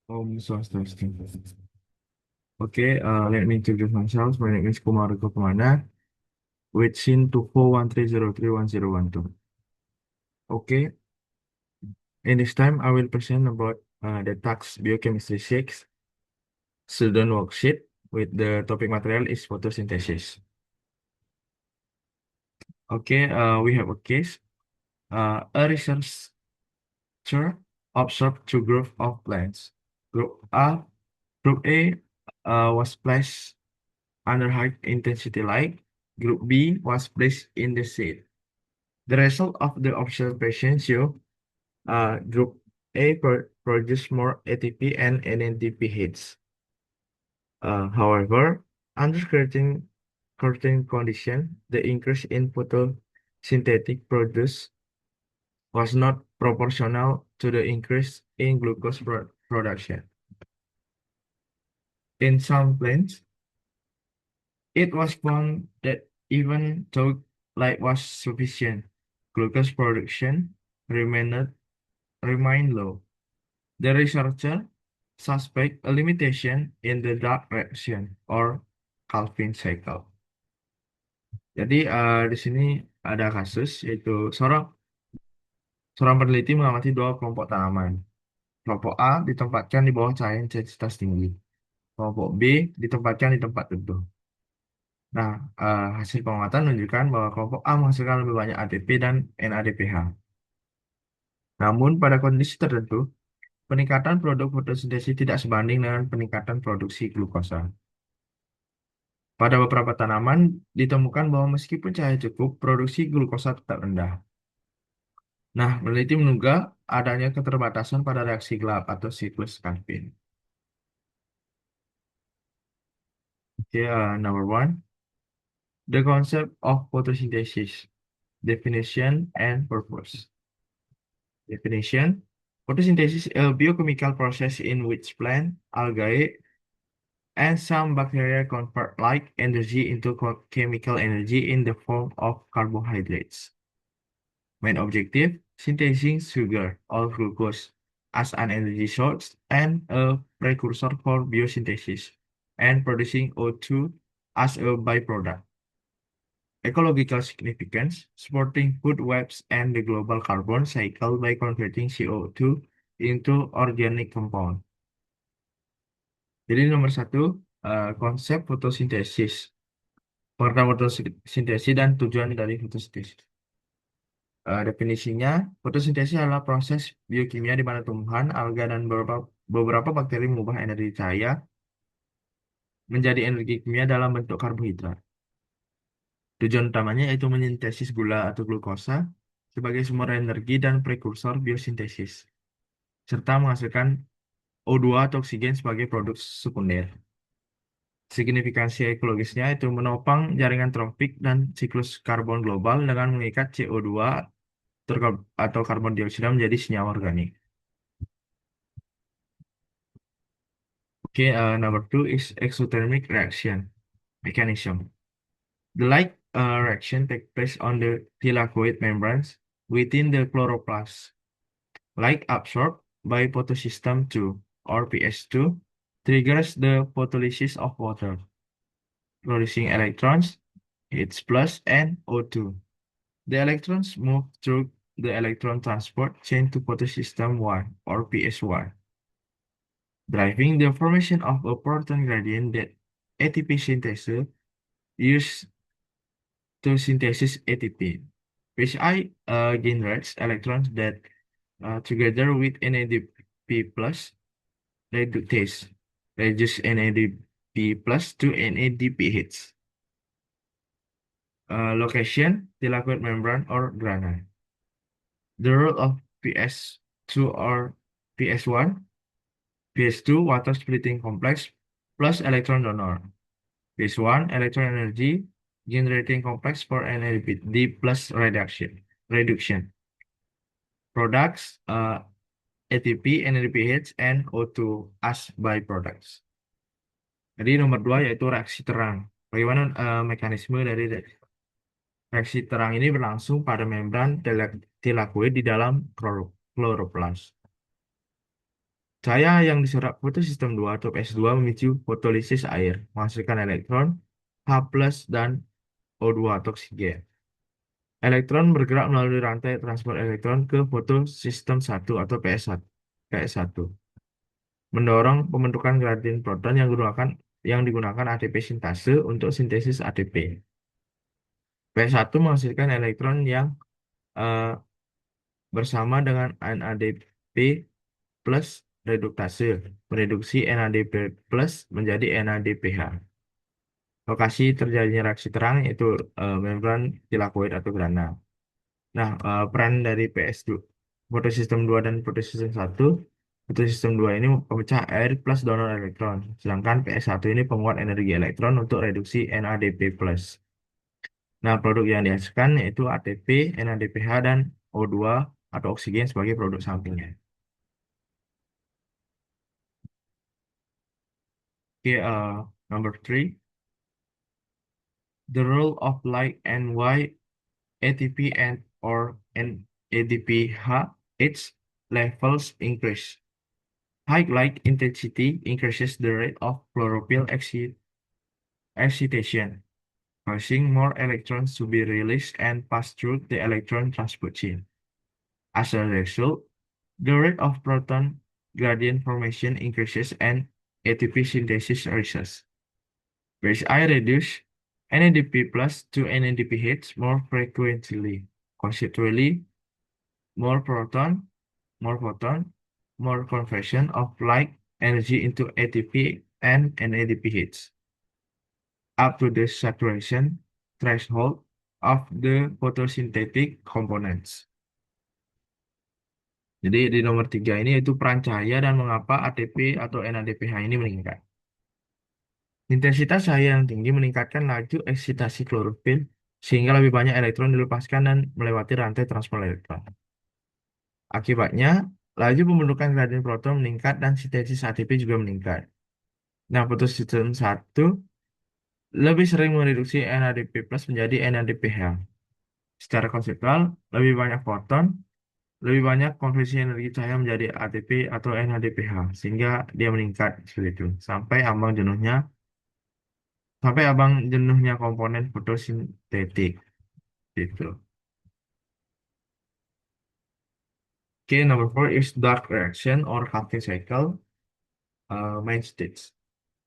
Om Swastiastu. Okay, let me introduce myself. My name is Kumar Kumana, with SIN 241303101. Okay, in this time I will present about the tax biochemistry 6 student worksheet with the topic material is photosynthesis. Okay, we have a case. A researcher observed two groups of plants. Group A was placed under high intensity light. Group B was placed in the shade. The result of the observation show group A produced more ATP and NADP hits. However, under certain condition, the increase in photosynthetic produce was not proportional to the increase in glucose production. In some plants, it was found that even though light was sufficient, glucose production remained low. The researcher suspect a limitation in the dark reaction or Calvin cycle. Jadi di sini ada kasus yaitu seorang seorang peneliti mengamati dua kelompok tanaman. Kelompok A ditempatkan di bawah cahaya intensitas tinggi. Kelompok B ditempatkan di tempat teduh. Nah, hasil pengamatan menunjukkan bahwa kelompok A menghasilkan lebih banyak ATP dan NADPH. Namun pada kondisi tertentu, peningkatan produk fotosintesis tidak sebanding dengan peningkatan produksi glukosa. Pada beberapa tanaman ditemukan bahwa meskipun cahaya cukup, produksi glukosa tetap rendah. Nah, peneliti menduga adanya keterbatasan pada reaksi gelap atau siklus Calvin. Okay, number one, the concept of photosynthesis, definition and purpose. Definition: photosynthesis is a biochemical process in which plant, algae, and some bacteria convert light energy into chemical energy in the form of carbohydrates. Main objective: synthesizing sugar or glucose as an energy source and a precursor for biosynthesis, and producing O2 as a byproduct. Ecological significance: supporting food webs and the global carbon cycle by converting CO2 into organic compound. Jadi nomor satu, konsep fotosintesis. Pengertian fotosintesis dan tujuan dari fotosintesis. Definisinya, fotosintesis adalah proses biokimia di mana tumbuhan, alga, dan beberapa bakteri mengubah energi cahaya menjadi energi kimia dalam bentuk karbohidrat. Tujuan utamanya yaitu mesintesis gula atau glukosa sebagai sumber energi dan prekursor biosintesis, serta menghasilkan O2 atau oksigen sebagai produk sekunder. Signifikansi ekologisnya itu menopang jaringan tropik dan siklus karbon global dengan mengikat CO2 atau karbon dioksida menjadi senyawa organik. Okay, number two is exothermic reaction mechanism. The light reaction takes place on the thylakoid membranes within the chloroplast. Light absorbed by photosystem 2 or PS2 triggers the photolysis of water, producing electrons, H plus and O2. The electrons move through the electron transport chain to photosystem 1 or PS1, driving the formation of a proton gradient that ATP synthesis use to synthesis ATP, which generates electrons that together with NADP plus reduce NADP plus to NADP hits. Location, thylakoid membrane or grana. The role of PS2 or PS1, PS2 water splitting complex plus electron donor. PS1 electron energy generating complex for NADP plus reduction. Products ATP, NADPH, and O2 as byproducts. Jadi nomor dua yaitu reaksi terang. Bagaimana mekanisme dari reaksi terang ini berlangsung pada membran thylakoid di dalam chloroplast. Cahaya yang diserap fotosistem 2 atau PS2 memicu fotolisis air, menghasilkan elektron, H plus dan O2 atau oksigen. Elektron bergerak melalui rantai transport elektron ke fotosistem 1 atau PS1, mendorong pembentukan gradien proton yang digunakan ATP sintase untuk sintesis ATP. PS1 menghasilkan elektron yang eh, bersama dengan NADP plus reduktase, mereduksi NADP plus menjadi NADPH. Lokasi terjadinya reaksi terang yaitu membran tilakoid atau grana. Nah, peran dari PS2, fotosistem 2 dan fotosistem 1, fotosistem 2 ini pemecah air plus donor elektron, sedangkan PS1 ini penguat energi elektron untuk reduksi NADP+. Nah, produk yang dihasilkan yaitu ATP, NADPH, dan O2 atau oksigen sebagai produk sampingnya. Oke, number three, the role of light and why ATP and or NADPH its levels increase. High light intensity increases the rate of chlorophyll excitation, causing more electrons to be released and pass through the electron transport chain. As a result, the rate of proton gradient formation increases and ATP synthesis rises. Whereas I reduce NADP plus to NADPH more frequently. Conceptually, more proton, more photon, more conversion of light energy into ATP and NADPH up to the saturation threshold of the photosynthetic components. Jadi di nomor 3 ini yaitu peran cahaya dan mengapa ATP atau NADPH ini meningkat. Intensitas cahaya yang tinggi meningkatkan laju eksitasi klorofil sehingga lebih banyak elektron dilepaskan dan melewati rantai transport elektron. Akibatnya, laju pembentukan gradien proton meningkat dan sintesis ATP juga meningkat. Nah, fotosistem 1 lebih sering mereduksi NADP plus menjadi NADPH. Secara konseptual, lebih banyak foton, lebih banyak konversi energi cahaya menjadi ATP atau NADPH, sehingga dia meningkat seperti itu, sampai abang jenuhnya komponen fotosintetik, gitu. Okay, number 4 is dark reaction or Calvin cycle, main stage.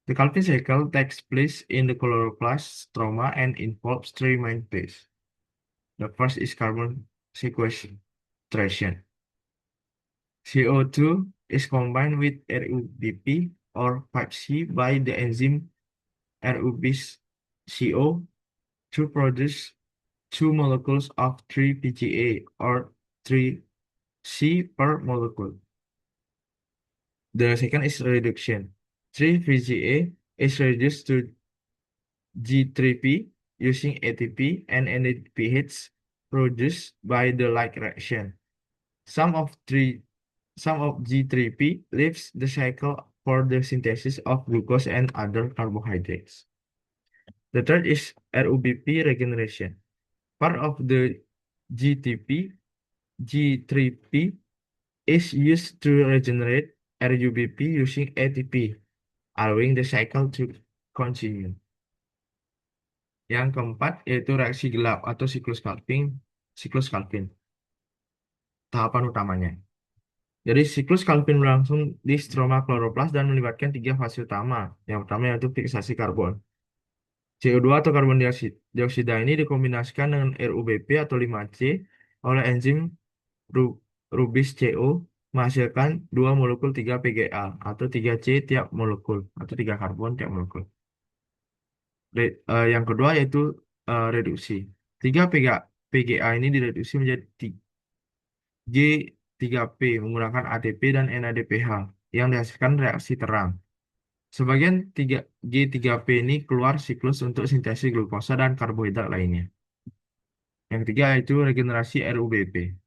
The Calvin cycle takes place in the chloroplast stroma and involves three main phases. The first is carbon sequestration. CO2 is combined with RUBP or 5C by the enzyme RUBCO to produce two molecules of 3-PGA or 3C per molecule. The second is reduction. 3-PGA is reduced to G3P using ATP and NADPH produced by the like reaction. Some of G3P leaves the cycle for the synthesis of glucose and other carbohydrates. The third is RUBP regeneration. Part of the GTP, G3P is used to regenerate RUBP using ATP, allowing the cycle to continue. Yang keempat yaitu reaksi gelap atau siklus Calvin, tahapan utamanya. Jadi siklus Calvin berlangsung di stroma kloroplas dan melibatkan tiga fase utama. Yang pertama yaitu fiksasi karbon. CO2 atau karbon dioksida ini dikombinasikan dengan RUBP atau 5C oleh enzim RuBisCO menghasilkan 2 molekul 3 PGA atau 3C tiap molekul atau 3 karbon tiap molekul. Yang kedua yaitu reduksi. 3 PGA ini direduksi menjadi G3P menggunakan ATP dan NADPH yang dihasilkan reaksi terang. Sebagian G3P ini keluar siklus untuk sintesis glukosa dan karbohidrat lainnya. Yang ketiga yaitu regenerasi RUBP.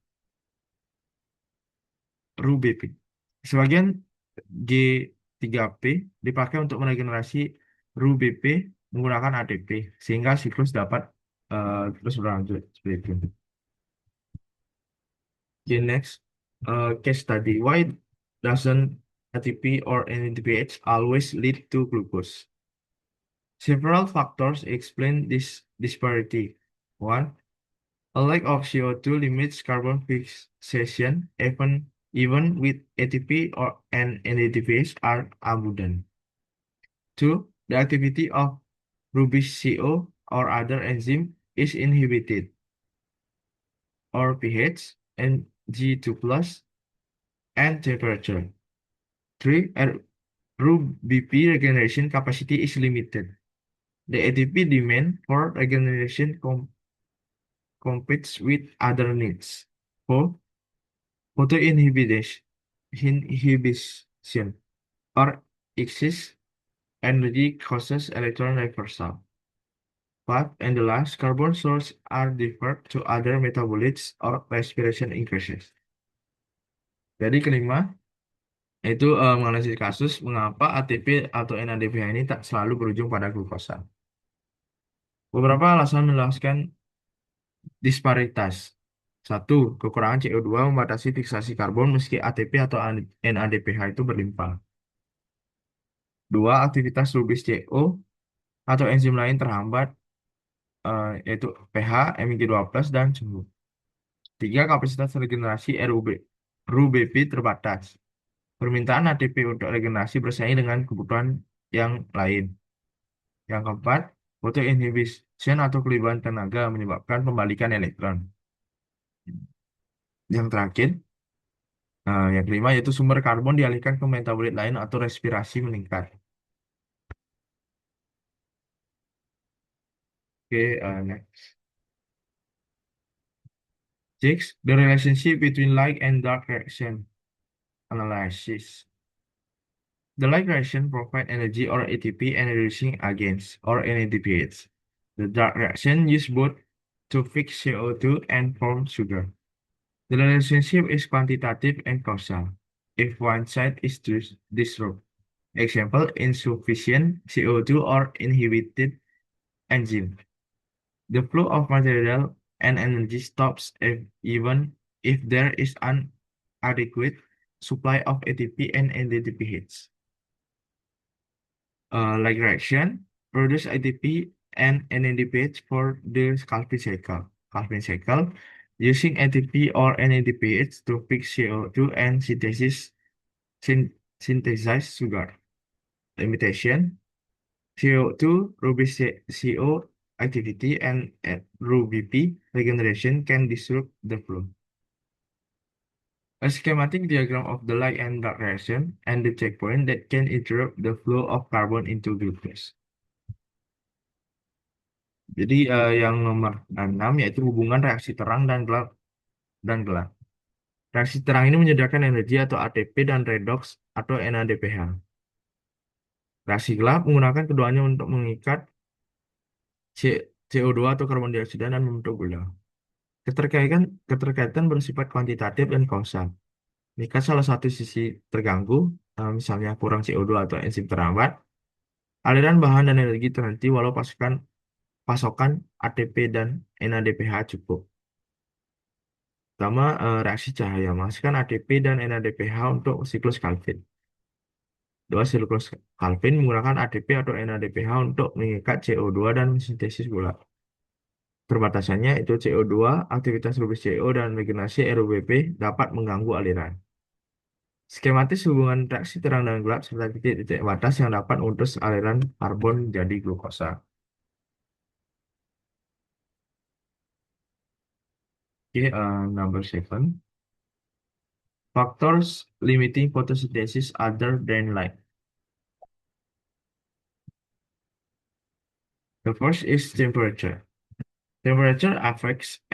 Sebagian G3P dipakai untuk meregenerasi RUBP menggunakan ATP sehingga siklus dapat terus berlanjut seperti itu. Okay, next case study. Why doesn't ATP or NADPH always lead to glucose. Several factors explain this disparity. One, a lack of CO2 limits carbon fixation even with ATP or and NADPH are abundant. Two, the activity of RuBisCO or other enzyme is inhibited, or pH, and G2 plus, and temperature. Three, RuBP regeneration capacity is limited. The ATP demand for regeneration competes with other needs. Four, photoinhibition inhibition, or excess energy causes electron reversal. Five, and the last, carbon source are deferred to other metabolites or respiration increases. Jadi kelima, itu menganalisis kasus mengapa ATP atau NADPH ini tak selalu berujung pada glukosa. Beberapa alasan menjelaskan disparitas. Satu, kekurangan CO2 membatasi fiksasi karbon meski ATP atau NADPH itu berlimpah. Dua, aktivitas lubis CO atau enzim lain terhambat, yaitu pH, Mg2+, dan suhu. Tiga, kapasitas regenerasi RuBP terbatas. Permintaan ATP untuk regenerasi bersaing dengan kebutuhan yang lain. Yang keempat, photoinhibition atau kelebihan tenaga menyebabkan pembalikan elektron. Yang terakhir, yang kelima yaitu sumber karbon dialihkan ke metabolit lain atau respirasi meningkat. Oke, next. Six, the relationship between light and dark reaction analysis. The light reaction provide energy or ATP and reducing agents or NADPH. The dark reaction use both to fix CO2 and form sugar. The relationship is quantitative and causal. If one side is disrupted, example, insufficient CO2 or inhibited enzyme, the flow of material and energy stops even if there is an adequate supply of ATP and NADPH. Like reaction, produce ATP and NADPH for the Calvin cycle. Calvin cycle using ATP or NADPH to fix CO2 and synthesize sugar. Limitation, CO2 RuBisCO activity and RuBP regeneration can disrupt the flow. A schematic diagram of the light and dark reaction and the checkpoint that can interrupt the flow of carbon into glucose. Jadi yang nomor 6 yaitu hubungan reaksi terang dan gelap. Reaksi terang ini menyediakan energi atau ATP dan redox atau NADPH. Reaksi gelap menggunakan keduanya untuk mengikat CO2 atau karbon dioksida dan membentuk gula. Keterkaitan bersifat kuantitatif dan kausal. Jika salah satu sisi terganggu, misalnya kurang CO2 atau enzim terhambat, aliran bahan dan energi terhenti walau pasokan ATP dan NADPH cukup. Pertama, reaksi cahaya menghasilkan ATP dan NADPH untuk siklus Calvin. Dua, siklus Calvin menggunakan ATP atau NADPH untuk mengikat CO2 dan sintesis gula. Perbatasannya itu CO2, aktivitas rubis CO, dan regenerasi RuBP dapat mengganggu aliran. Skematis hubungan reaksi terang dan gelap serta titik-titik batas yang dapat memutus aliran karbon jadi glukosa. Oke, number 7. Factors limiting photosynthesis other than light. The first is temperature. Temperature affects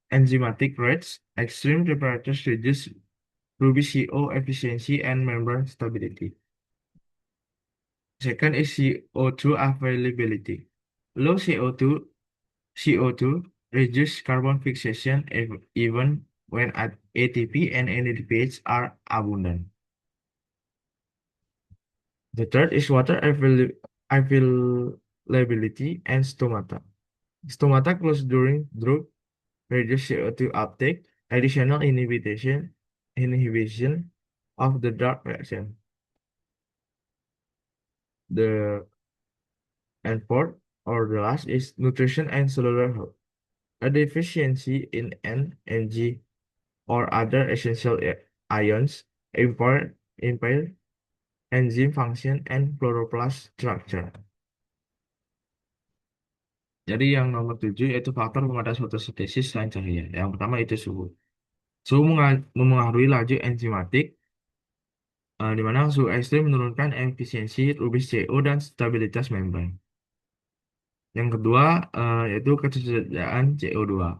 enzymatic rates. Extreme temperatures reduce RuBisCO efficiency and membrane stability. Second is CO2 availability. Low CO2 reduce carbon fixation even when ATP and NADPH are abundant. The third is water availability and stomata. Stomata closed during drought reduce CO2 uptake, additional inhibition of the dark reaction. The and fourth or the last is nutrition and cellular health. A deficiency in N, Mg, or other essential ions impair enzyme function and chloroplast structure. Jadi yang nomor 7 yaitu faktor pemadas fotosintesis selain cahaya. Yang pertama itu suhu. Suhu mempengaruhi laju enzimatik, di mana suhu ekstrim menurunkan efisiensi rubis CO dan stabilitas membran. Yang kedua yaitu ketersediaan CO2.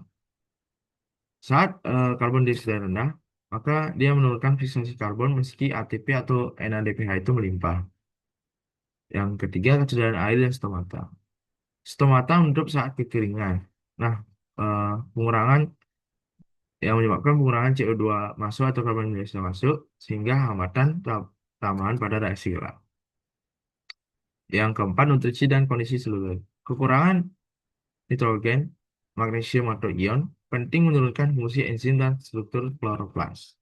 Saat karbon dioksida rendah, maka dia menurunkan friksi karbon meski ATP atau NADPH itu melimpah. Yang ketiga, ketersediaan air dan stomata. Stomata menutup saat kekeringan. Nah, pengurangan yang menyebabkan pengurangan CO2 masuk atau karbon dioksida masuk sehingga hambatan tambahan pada reaksi gelap. Yang keempat, nutrisi dan kondisi seluruh. Kekurangan nitrogen, magnesium atau ion penting menurunkan fungsi enzim dan struktur kloroplas.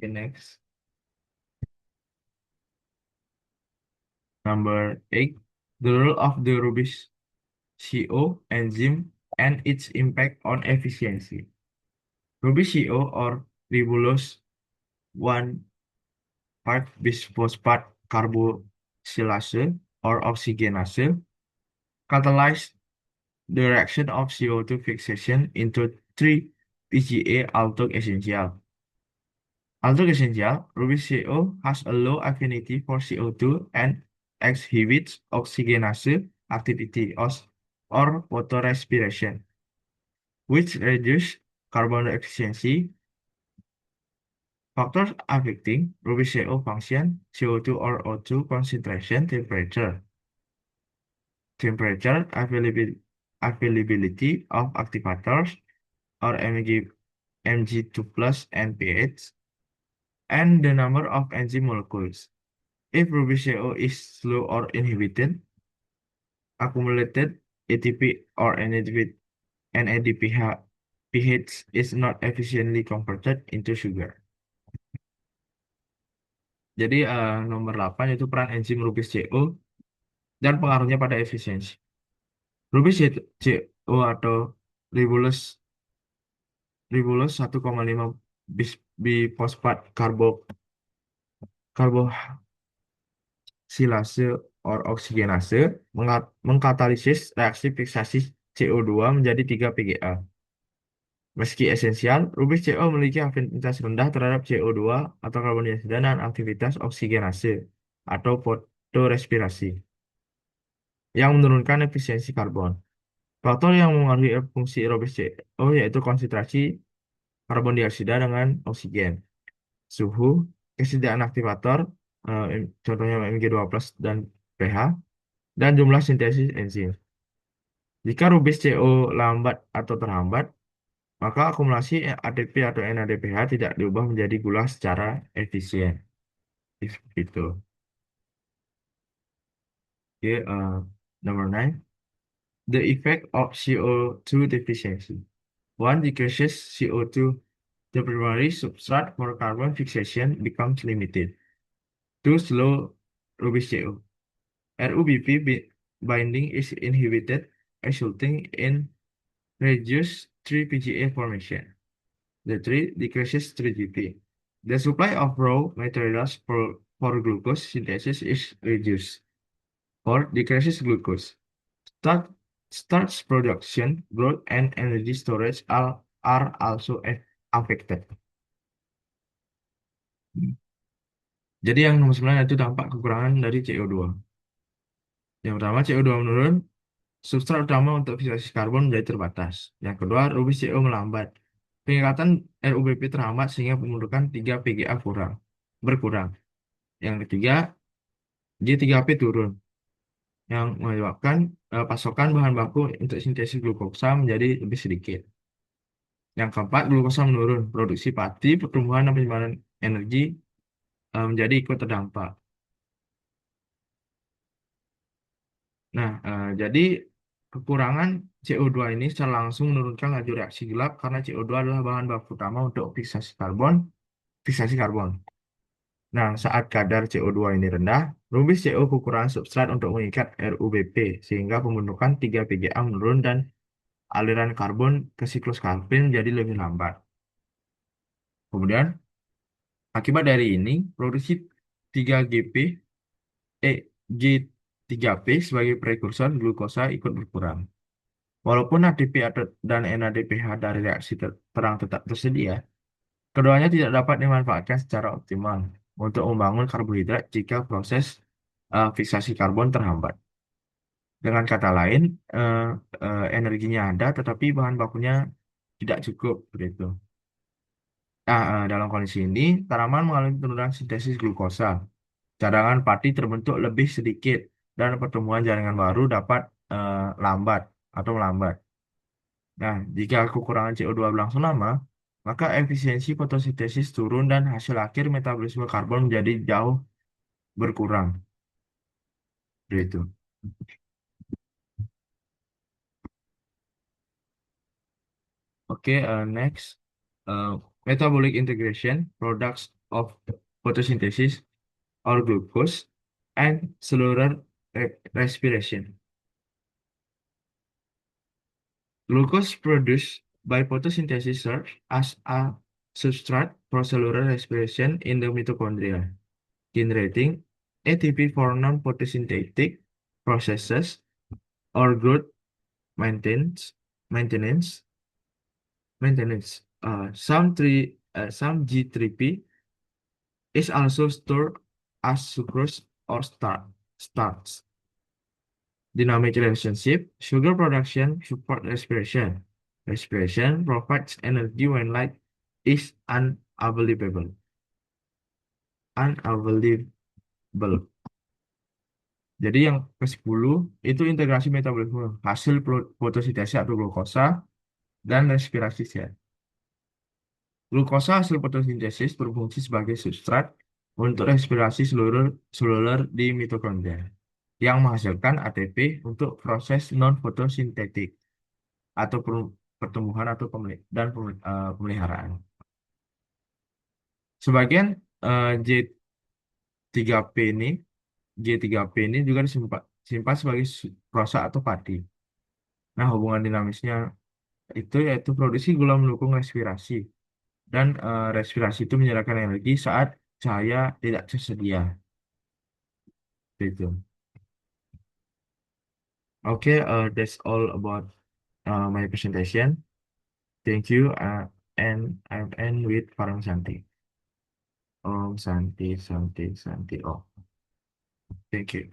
Okay, next. Number 8, the role of the rubis CO enzyme and its impact on efficiency. Rubis CO or ribulose 1,5-bisphosphate carboxylase or oxygenase catalyze the reaction of CO2 fixation into 3-PGA aldol essential. Aldol essential, rubis CO has a low affinity for CO2 and exhibits oxygenase activity or photorespiration, which reduce carbon efficiency. Factors affecting rubis CO function: CO2 or O2 concentration, temperature, availability of activators or Mg2 plus and pH, and the number of enzyme molecules. If rubis CO is slow or inhibited, accumulated ATP or NADPH pH is not efficiently converted into sugar. Jadi nomor 8 itu peran enzim rubis CO dan pengaruhnya pada efisiensi. Rubis CO atau ribulose 1,5 bifosfat karboksilase or oksigenase mengkatalisis reaksi fiksasi CO2 menjadi 3-PGA. Meski esensial, rubis CO memiliki afinitas rendah terhadap CO2 atau karbon dioksida dan aktivitas oksigenase atau fotorespirasi yang menurunkan efisiensi karbon. Faktor yang mengaruhi fungsi rubis CO yaitu konsentrasi karbon dioksida dengan oksigen, suhu, kesediaan aktivator, contohnya Mg2 plus dan pH, dan jumlah sintesis enzim. Jika rubis CO lambat atau terhambat, maka akumulasi ATP atau NADPH tidak diubah menjadi gula secara efisien. Itu. Oke, number 9. The effect of CO2 deficiency. 1. Decreases CO2. The primary substrate for carbon fixation becomes limited. 2. Slow rubis CO. RUBP binding is inhibited, resulting in reduced 3-PGA formation. The 3 decreases 3-GP. The supply of raw materials for glucose synthesis is reduced. 4. Decreases glucose. Starch production, growth, and energy storage are also affected. Jadi yang nomor 9 itu dampak kekurangan dari CO2. Yang pertama, CO2 menurun, substrat utama untuk fiksasi karbon menjadi terbatas. Yang kedua, rubis CO melambat. Peningkatan RUBP terhambat sehingga pembentukan 3-PGA berkurang. Yang ketiga, G3P turun, yang menyebabkan pasokan bahan baku untuk sintesis glukosa menjadi lebih sedikit. Yang keempat, glukosa menurun, produksi pati, pertumbuhan dan penyimpanan energi menjadi ikut terdampak. Nah, jadi kekurangan CO2 ini secara langsung menurunkan laju reaksi gelap karena CO2 adalah bahan baku utama untuk fiksasi karbon. Nah, saat kadar CO2 ini rendah, rumis CO kekurangan substrat untuk mengikat RUBP sehingga pembentukan 3 PGA menurun dan aliran karbon ke siklus Calvin jadi lebih lambat. Kemudian, akibat dari ini, produksi 3GP, G3P sebagai prekursor glukosa ikut berkurang. Walaupun ADP dan NADPH dari reaksi terang tetap tersedia, keduanya tidak dapat dimanfaatkan secara optimal untuk membangun karbohidrat jika proses fiksasi karbon terhambat. Dengan kata lain, eh, energinya ada, tetapi bahan bakunya tidak cukup, begitu. Nah, dalam kondisi ini, tanaman mengalami penurunan sintesis glukosa. Cadangan pati terbentuk lebih sedikit, dan pertumbuhan jaringan baru dapat lambat atau melambat. Nah, jika kekurangan CO2 berlangsung lama, maka efisiensi fotosintesis turun dan hasil akhir metabolisme karbon menjadi jauh berkurang. Begitu. Oke, next. Metabolic integration, products of photosynthesis or glucose, and cellular respiration. Glucose produced by photosynthesis serves as a substrate for cellular respiration in the mitochondria, generating ATP for non-photosynthetic processes or growth maintenance. Maintenance. Maintenance. Some G3P is also stored as sucrose or starch. Dynamic relationship. Sugar production support respiration. Respiration provides energy when light is unavailable. Unavailable. Jadi yang ke-10 itu integrasi metabolisme, hasil fotosintesis atau glukosa dan respirasi sel. Glukosa hasil fotosintesis berfungsi sebagai substrat untuk respirasi seluruh seluler di mitokondria yang menghasilkan ATP untuk proses non-fotosintetik atau pertumbuhan atau pemeliharaan. Sebagian J3P ini J3P ini juga disimpan sebagai prosa atau padi. Nah, hubungan dinamisnya itu yaitu produksi gula mendukung respirasi dan respirasi itu menyerahkan energi saat cahaya tidak tersedia. Gitu. Okay, that's all about my presentation. Thank you, and I'm end with Parang Santi. Om Santi, Santi, Santi. Oh, thank you.